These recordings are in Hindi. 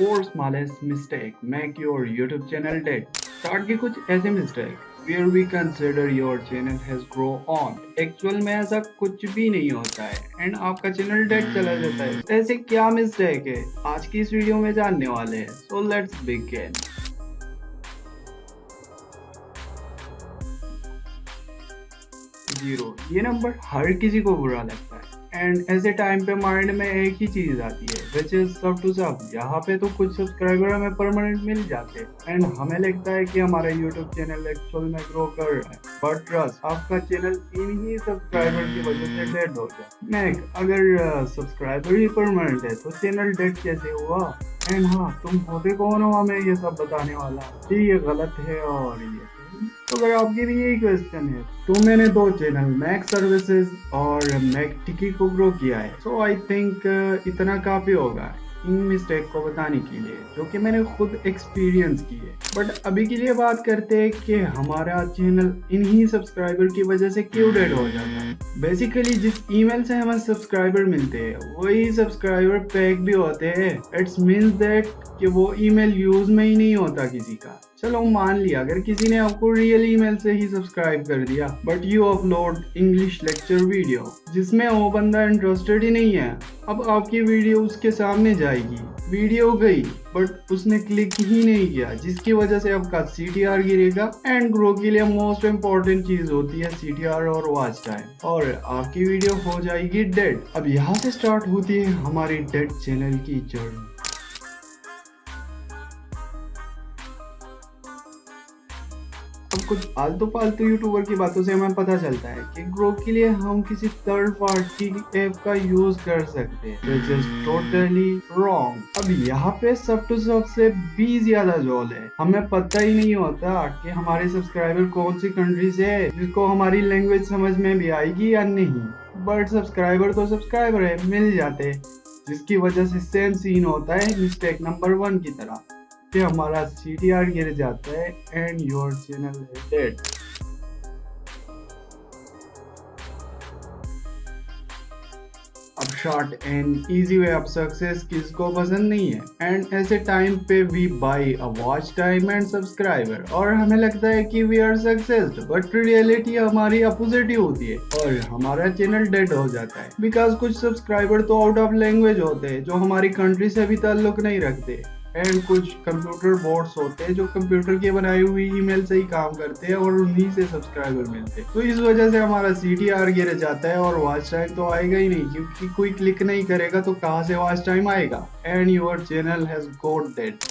4 smallest mistake make your YouTube channel dead. Start के कुछ ऐसे mistake where we consider your channel has grown on. Actual में ऐसा कुछ भी नहीं होता है एंड आपका चैनल डेड चला जाता है। ऐसे क्या मिस्टेक है आज की इस वीडियो में जानने वाले हैं। So let's begin. 0 ये नंबर हर किसी को बुरा लगता है एंड ऐसे टाइम पे माइंड में एक ही चीज आती है विच इज सब टू सब। यहाँ पे तो कुछ सब्सक्राइबर हमें परमानेंट मिल जाते हैं एंड हमें लगता है कि हमारा यूट्यूब चैनल एक्चुअल में ग्रो कर रहा है, बट ट्रस्ट आपका चैनल इन्हीं सब्सक्राइबर की वजह से डेड हो जाए। नेक्स्ट, अगर सब्सक्राइबर ही परमानेंट है तो चैनल डेड कैसे हुआ? एंड हाँ, तुम होते कौन हो हमें ये सब बताने वाला कि ये गलत है और ये। तो अगर आपके भी यही क्वेश्चन है तो मैंने 2 चैनल मैक सर्विसेज और मैक टिकी को ग्रो किया है। सो आई थिंक इतना काफी होगा इन मिस्टेक को बताने के लिए जो कि मैंने खुद एक्सपीरियंस की है। बट अभी के लिए बात करते हैं कि हमारा चैनल इन्हीं सब्सक्राइबर की वजह से क्यों डेड हो जाता है। बेसिकली जिस ईमेल से हमें सब्सक्राइबर मिलते हैं वही सब्सक्राइबर पैक भी होते हैं। इट्स मीन्स दैट कि वो ईमेल यूज में ही नहीं होता किसी का। चलो मान लिया अगर किसी ने आपको रियल ईमेल से ही सब्सक्राइब कर दिया but you upload English lecture video जिसमें वो बंदा इंटरेस्टेड ही नहीं है। अब आपकी वीडियो उसके सामने जाएगी, वीडियो गई बट उसने क्लिक ही नहीं किया जिसकी वजह से आपका CTR गिरेगा एंड ग्रो के लिए मोस्ट इम्पोर्टेंट चीज होती है CTR और वॉच टाइम, और आपकी वीडियो हो जाएगी डेड। अब यहाँ से स्टार्ट होती है हमारी डेड चैनल की जर्नी। अब कुछ आलतू फालतू यूट्यूबर की बातों से हमें पता चलता है कि ग्रो के लिए हम किसी थर्ड पार्टी ऐप का यूज कर सकते हैं, which is totally wrong। अब यहाँ पे सब टू सब से भी ज्यादा जोल है। हमें पता ही नहीं होता कि हमारे सब्सक्राइबर कौन सी कंट्री से है जिसको हमारी लैंग्वेज समझ में भी आएगी या नहीं, बट सब्सक्राइबर तो सब्सक्राइबर है, मिल जाते, जिसकी वजह से सेम सीन होता है मिस्टेक नंबर 1 की तरह कि हमारा CTR गिर जाता है and your channel is dead. अब short and easy way of success किसको पसंद नहीं है एंड ऐसे टाइम पे we buy a watch time and subscriber और हमें लगता है कि we are successed, but reality हमारी अपोजिट ही होती है और हमारा चैनल डेड हो जाता है बिकॉज कुछ सब्सक्राइबर तो आउट ऑफ लैंग्वेज होते हैं जो हमारी कंट्री से भी ताल्लुक नहीं रखते एंड कुछ कंप्यूटर बोर्ड्स होते हैं जो कंप्यूटर के बनाई हुई ईमेल से ही काम करते हैं और उन्हीं से सब्सक्राइबर मिलते हैं। तो इस वजह से हमारा CTR गिर जाता है और वॉच टाइम तो आएगा ही नहीं क्योंकि कोई क्लिक नहीं करेगा तो कहाँ से वॉच टाइम आएगा and your channel has got dead.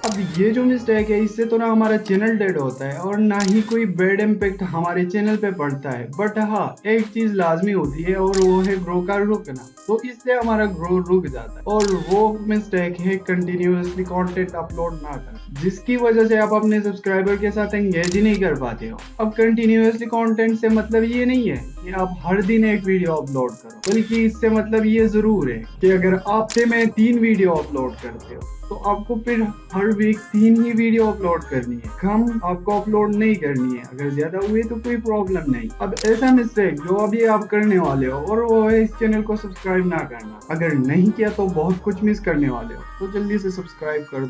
अब ये जो मिस्टेक है इससे तो ना हमारा चैनल डेड होता है और ना ही कोई बैड इम्पैक्ट हमारे चैनल पे पड़ता है, बट हाँ एक चीज लाजमी होती है और वो है ग्रो का रुकना। तो इससे हमारा ग्रो रुक जाता है और वो मिस्टेक है कंटिन्यूअसली कंटेंट अपलोड ना करना, जिसकी वजह से आप अपने सब्सक्राइबर के साथ एंगेज ही नहीं कर पाते हो। अब कंटिन्यूअसली कंटेंट से मतलब ये नहीं है कि आप हर दिन एक वीडियो अपलोड करो, बल्कि इससे मतलब ये जरूर है कि अगर हफ्ते में 3 वीडियो अपलोड करते हो तो आपको फिर हर वीक 3 ही वीडियो अपलोड करनी है, कम आपको अपलोड नहीं करनी है। अगर ज्यादा हुए तो कोई प्रॉब्लम नहीं। अब ऐसा मिस्टेक जो अभी आप करने वाले हो और वो है इस चैनल को सब्सक्राइब ना करना। अगर नहीं किया तो बहुत कुछ मिस करने वाले हो, तो जल्दी से सब्सक्राइब कर दो।